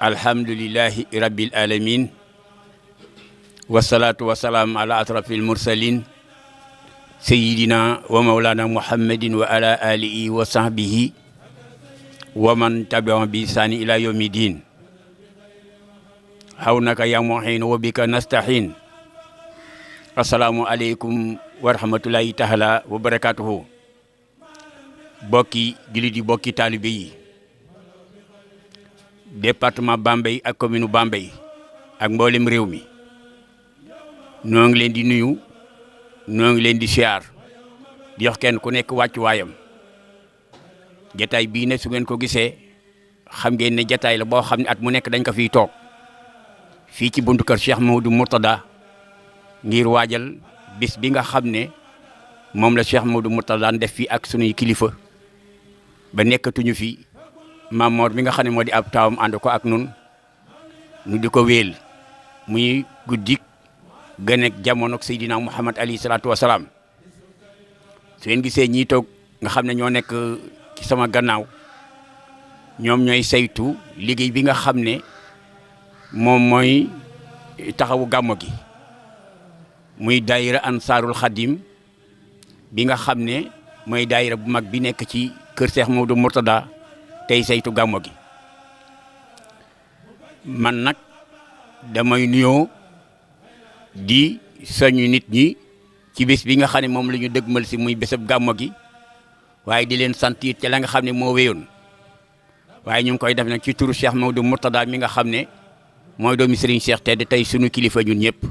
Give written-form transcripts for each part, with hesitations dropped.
alhamdulillahi rabbil alamin wassalatu wassalamu ala asrafil mursalin sayyidina wa maulana muhammadin wa ala alihi wa sahbihi wa man tabi'ahum bi ihsani ila yawmiddin hawnaka ya muhin wa bika nasta'in. Assalamu alaikum wa rahmatullahi ta'ala wa barakatuhu. Bokki jullit yi, bokki taalibe yi, département Bambey ak commune Bambey ak mboolem réew mi noo ngi leen di nuyu, noo ngi leen di siyaar, di jox kenn ku nekk wàccu waayam. Jataay bii ne su ngeen ko gisee xam ngeen ne jataay la boo xam ne at mu nekk dañ ko fiy toog fii ci buntu kër Cheikh Mouhamadou Mourtada ngir waajal bis bi nga xam ne moom la Cheikh Mouhamadou Mourtada def fii ak sunuy kilifa ba nekkatuñu fi. Mamor mi nga xam ne moo di ab taawam ànd ko ak nun nu di ko wéel muy guddik gën ak jamono Seydina Muhammad alayhi salaatu wa salaam. su ngeen gisee ñii toog nga xam ne ñoo nekk ci sama gannaaw ñoom ñooy saytu liggéey bi nga xam ne moom mooy taxawu gàmmo gi muy daayira Ansaarul Xadim bi nga xam ne mooy daayira bu mag bi nekk ci kër Cheikh Mouhamadou Mourtada tey saytu gàmmo gi. man nag damay nuyoo di soñu nit ñi ci bés bi nga xam ne moom la ñu dëgmal si muy bésab gàmmo gi waaye di leen sant it ci la nga xam ne moo wéyoon waaye ñu ngi koy def nag ci turu Cheikh Mouhamadou Mourtada mi nga xam ne mooy doomi Serigne Cheikh Tedd tey sunu kilifa ñun ñëpp.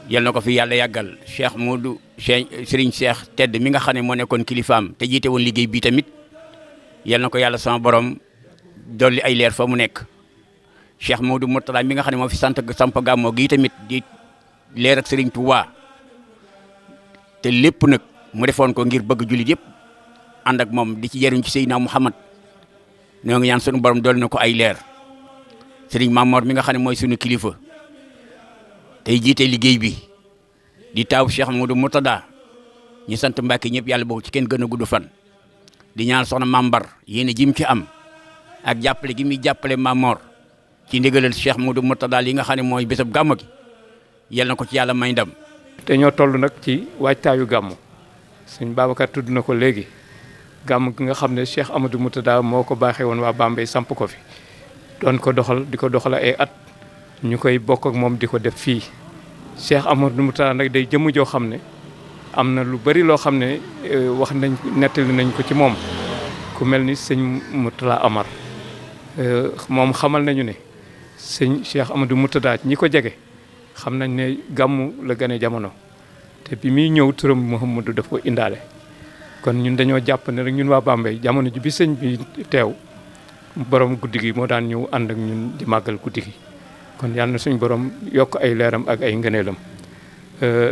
yal na ko fi yàlla yàggal Cheikh Mouhamadou Serigne Cheikh Tedd mi nga xam ne moo nekkoon kilifaam te jiite woon liggéey bi tamit. yal na ko yàlla sama borom dolli ay leer fa mu nekk. Cheikh Mouhamadou Mourtada mi nga xam ne moo fi samp gàmmoo gi tamit di leer ak Serigne Touba te lépp nag mu defoon ko ngir bëgg jullit yëpp ànd ak moom di ci jëriñ ci Seydina Muhammad ñoo ngi ñaan sunu borom dolli na ko ay leer. Serigne Mamor mi nga xam ne mooy sunu kilifa tey jiite liggéey bi di taaw Cheikh Mouhamadou Mourtada ñu sant Mbàkke ñëpp yàlla boobu ci kenn gën a gudd fan. di ñaan soxna Mambar yéen a jim ci am ak jàppale gi muy jàppale Mamor ci ndigalal Cheikh Mouhamadou Mourtada li nga xam ne mooy bésab gàmmu gi yal na ko ci yàlla may ndam. te ñoo toll nag ci waajtaayu gàmmu sëñ Babacar tudd na ko léegi gàmmu gi nga xam ne Cheikh Amadou Mourtada moo ko baaxee woon waa Bambey samp ko fi doon ko doxal di ko doxal ay at ñu koy bokk ak moom di ko def fii. Cheikh Amadou Mourtada nag day jëmm joo xam ne am na lu bari loo xam ne wax nañ nettali nañ ko ci moom ku mel ni sëñ Mourtala Amar moom xamal nañu ne sëñ Cheikh Amadou Mourtada ñi ko jege xam nañ ne gàmmu la gane jamono te bi muy ñëw turam Mouhamadou daf ko indaale. kon ñun dañoo jàpp ne rek ñun waa Bambey jamono ji bi sëñ bi teew borom guddi gi moo daan ñëw ànd ak ñun di màggal guddi gi kon yàlla na suñ borom yokk ay leeram ak ay ngëneelam.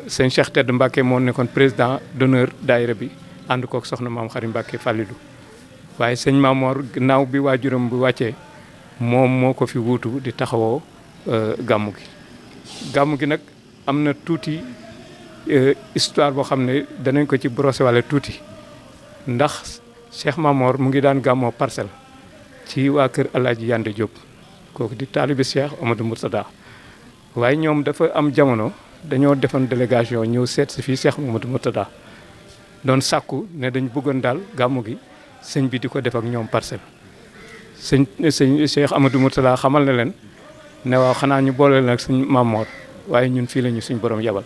sëñ Cheikh Tedd Mbacke moo nekkoon président d'honneur daayira bi ànd kook soxna maam Xari Mbacke Fallilou waaye sëñ Mamor gannaaw bi waajuram bi wàccee moom moo ko fi wuutu di taxawoo gàmmu gi. gàmmu gi nag am na tuuti histoire boo xam ne danañ ko ci brosser wala tuuti ndax Cheikh Mamor mu ngi daan gàmmoo Parcelles ci waa kër El Hadj Yande Diop kooku di taalibe Cheikh Amadou Mourtada waaye ñoom dafa am jamono. dañoo defoon délégation ñëw seet si fii Cheikh Mouhamadou Mourtada doon sàkku ne dañ bëggoon daal gàmmu gi sëñ bi di ko def ak ñoom Parcelles sëñ Cheikh Amadou Mourtada xamal na leen ne waaw xanaa ñu boole leen ak suñ Mamor waaye ñun fii la ñu suñ borom yabal.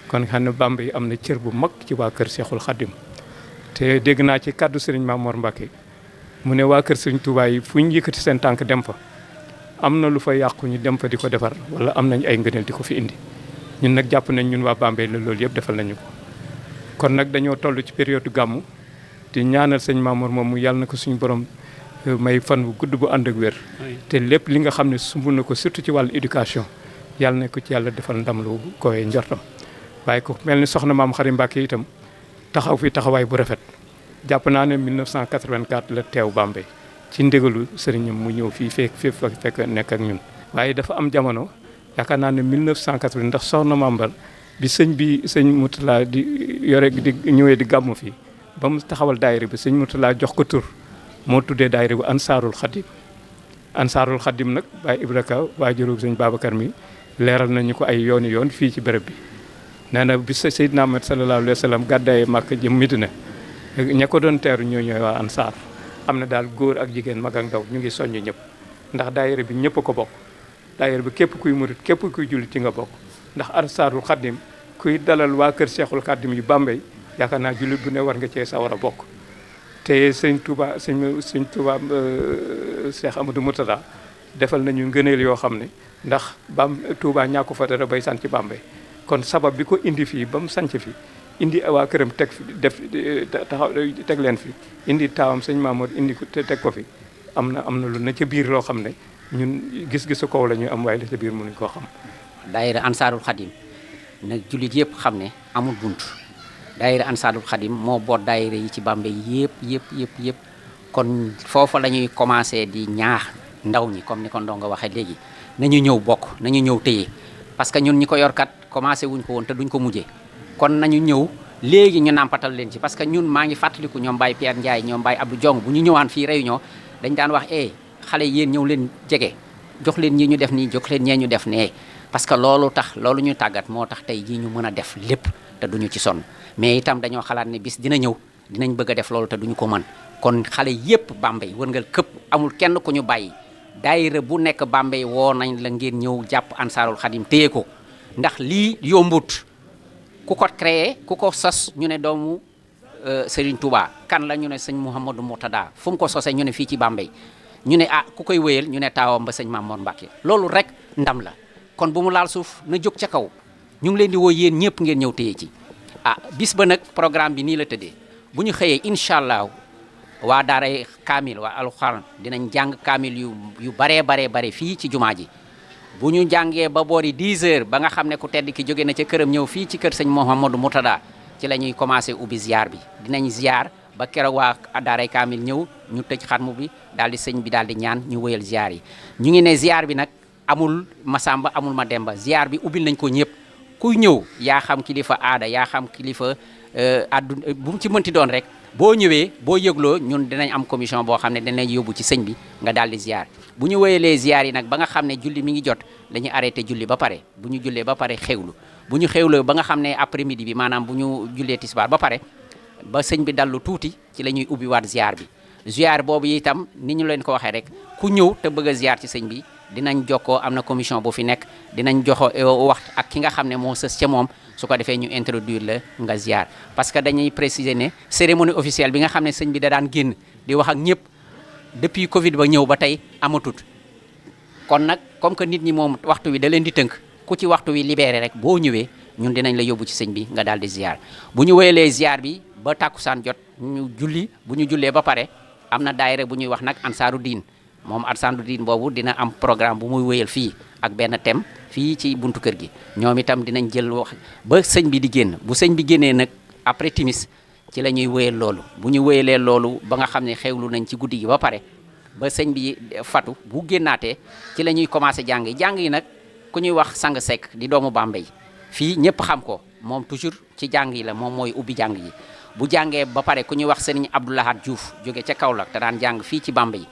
kon xam ne Bambey am na cër bu mag ci waa kër Cheikhul Khadim te dégg naa ci kaddu Serigne Mamor Mbacke mu ne waa kër Serigne Touba yi fu ñu yëkkati seen tànk dem fa am na lu fa yàqu ñu dem fa di ko defar wala am nañ ay ngëneel di ko fi indi. ñun nag jàpp nañ ñun waa Bambey la loolu yëpp defal nañu ko kon nag dañoo toll ci période gàmmu di ñaanal sëñ Mamour moom mu yàlla na ko suñu borom may fan bu gudd bu ànd ak wér. te lépp li nga xam ne sumb na ko surtout ci wàllu éducation yàlla na ko ci yàlla defal ndam lu koy njortam. waaye ko mel ni soxna maam Xari Mbàkke itam taxaw fi taxawaay bu rafet jàpp naa ne 1984 la teew Bambey ci ndégalu sëriñam mu ñëw fii fekk nekk ak ñun. waaye dafa am jamono yaakaar naa ne 1980 ndax soxna Mambar bi sëñ Moutala di yore di ñëwee di gàmmu fii ba mu taxawal daayira bi sëñ Moutala jox ko tur moo tuddee daayira bi Ansaarul Xadim. Ansaarul Xadim nag Baye Ibra Ka waajuru sëñ Babacar mi leeral nañu ko ay yooni yoon fii ci béréb bi nee na bi Seydina Muhammad sallallahu alayhi wa sallam gàddaay Màkka jëm Medina ña ko doon teeru ñooy waa Ansaar. am na daal góor ak jigéen mag ak ndaw ñu ngi soññ ñëpp ndax daayira bi ñëpp ko bokk daayira bi képp kuy murit képp kuy jullit ci nga bokk ndax Ansaarul Xadim kuy dalal waa kër Cheikhul Xadim yu Bambey yaakaar naa jullit bu ne war nga cee sa war a bokk te sëñ Touba Cheikh Amadou Moutada defal nañu ngëneel yoo xam ne ndax Touba ñàkku fa dara bay sanc Bambey kon sabab bi ko indi fii ba mu sanc fi indi waa këram teg fi teg leen fi indi taawam sëñ Mamour indi ko teg ko fi am na lu na ca biir loo xam ne ñun gis-gisu kaw la ñuy am waaye la ca biir mënuñ koo xam. daayira Ansaarul Xadim nag jullit yëpp xam ne amul bunt daayira Ansaarul Xadim moo boot daayira yi ci Bambey yëpp kon foofa la ñuy commencé di ñaax ndaw ñi comme ni ko Ndongo waxee léegi nañu ñëw bokk nañu ñëw téye parce que ñun ñi ko yor kat commencé wuñ ko woon te duñ ko mujjee. kon nañu ñëw léegi ñu nàmpatal leen ci parce que ñun maa ngi fàttaliku ñoom Baye Pierre Ndiaye ñoom Baye Abdou Diong bu ñu ñëwaan fii réunion dañ daan wax xale yéen ñëw leen jege jox leen ñii ñu def nii jox leen ñee ñu def nee parce que loolu ñu tàggat moo tax tey jii ñu mën a def lépp te duñu ci sonn mais itam dañoo xalaat ne bis dina ñëw dinañ bëgg a def loolu te duñu ko mën kon xale yépp Bambey wërngal këpp amul kenn ku ñu bàyyi daayira bu nekk Bambey woo nañ la ngeen ñëw jàpp Ansaarul Xadim téye ko ndax lii yombut ku ko créé ku ko sos ñu ne doomu Serigne Touba kan la ñu ne sëñ Mouhamadou Moutada fu mu ko sosee ñu ne fii ci Bambey ñu ne ku koy wéyal ñu ne taawam ba sëñ Mamour Mbacke loolu rek ndam la kon bu mu laal suuf na jóg ca kaw ñu ngi leen di woo yéen ñëpp ngeen ñëw téye ci bis ba nag programme bi nii la tëddee bu ñu xëyee incha allah waa daaray kaamil waa alxuraan dinañ jàng kaamil yu bare fii ci jumaa ji bu ñu jàngee ba boori 10 heures ba nga xam ne ku tedd ki jóge na ca këram ñëw fii ci kër sëñ Mouhamadou Moutada ci la ñuy commencé ubbi ziar bi dinañ ziar ba keroog waa daaray kaamil ñëw ñu tëj xatmu bi daal di sëñ bi daal di ñaan ñu wëyal ziar yi ñu ngi ne ziar bi nag amul Masamba amul Mademba ziar bi ubbil nañ ko ñëpp kuy ñëw yaa xam kilifa aada yaa xam kilifa àdduna bu mu ci mënti doon rek boo ñëwee boo yëgloo ñun dinañ am commission boo xam ne dinañ yóbbu ci sëñ bi nga daal di ziar bu ñu wéyalee ziar yi nag ba nga xam ne julli mi ngi jot dañuy arrêté julli ba pare bu ñu jullee ba pare xewlu bu ñu xewloo ba nga xam ne après midi bi maanaam bu ñu jullee tisbaar ba pare ba sëñ bi dallu tuuti ci la ñuy ubbi waat ziar bi ziar boobu itam ni ñu leen ko waxee rek ku ñëw te bëgg a ziar ci sëñ bi dinañ jokkoo am na commission bu fi nekk dinañ joxo wax ak ki nga xam ne moo sës ca moom su ko defee ñu introduire la nga ziar parce que dañuy préciser ne cérémonie officielle bi nga xam ne sëñ bi da daan génn di wax ak ñëpp depuis Covid ba ñëw ba tey amatut kon nag comme que nit ñi moom waxtu wi da leen di tënk ku ci waxtu wi libéré rek boo ñëwee ñun dinañ la yóbbu ci sëñ bi nga daal di ziar bu ñu wéyalee ziar bi ba tàkkusaan jot ñu julli bu ñu jullee ba pare am na daayira bu ñuy wax nag ansaaru diin moom ansaaru diin boobu dina am programme bu muy wéyal fii ak benn thème fii ci buntu kër gi ñoom itam dinañ jël wax ba sëñ bi di génn bu sëñ bi génnee nag après timis ci la ñuy wéyal loolu bu ñu wéyalee loolu ba nga xam ne xewlu nañ ci guddi gi ba pare ba sëñ bi fatu bu génnaatee ci la ñuy commencé jàng yi nag ku ñuy wax sang Seck di doomu Bambey fii ñëpp xam ko moom toujours ci jàng yi la moom mooy ubbi jàng yi bu jàngee ba pare ku ñuy wax sëñ Abdoulahad Diouf jóge ca Kaolack te daan jàng fii ci Bambey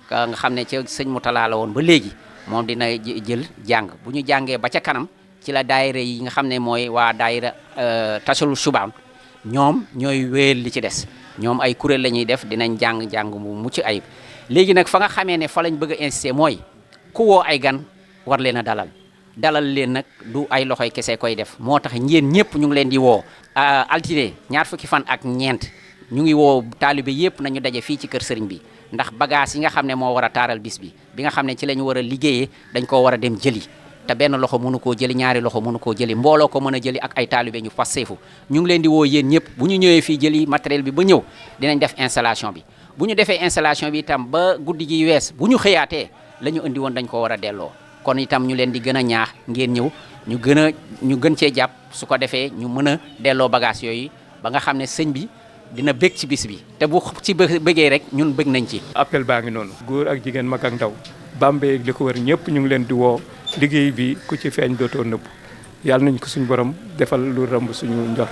nga xam ne ca sëñ Moutala la woon ba léegi moom dina jël jàng bu ñu jàngee ba ca kanam ci la daayira yi nga xam ne mooy waa daayira Tasalul Subaan ñoom ñooy wéyal li ci des ñoom ay kuréel la ñuy def dinañ jàng mu mucc ayib léegi nag fa nga xamee ne fa lañ bëgg a insister mooy ku woo ay gan war leen a dalal leen nag du ay loxoy kese koy def moo tax ñeen ñëpp ñu ngi leen di woo altine ñaar fukki fan ak ñeent ñu ngi woo taalibe yëpp nañu daje fii ci kër sëriñ bi ndax bagage yi nga xam ne moo war a taaral bis bi nga xam ne ci la ñu war a liggéeyee dañ koo war a dem jëli te benn loxo mënu koo jëli ñaari loxo mënu koo jëli mbooloo ko mën a jëli ak ay taalibe ñu passeefu ñu ngi leen di woo yéen ñëpp bu ñu ñëwee fii jëli matériel bi ba ñëw dinañ def installation bi bu ñu defee installation bi itam ba guddi gi wees bu ñu xëyaatee la ñu indi woon dañ ko war a delloo kon itam ñu leen di gën a ñaax ngeen ñëw ñu gën cee jàpp su ko defee ñu mën a delloo bagage yooyu ba nga xam ne sëñ bi dina bëgg ci bis bi te bu ci bëggee rek ñun bëgg nañ ci. appel baa ngi noonu góor ak jigéen mag ak ndaw Bambey ak li ko wër ñëpp ñu ngi leen di woo liggéey bi ku ci feeñ dootoo nëbb yàlla nañ ko suñu borom defal lu rëmb suñu njor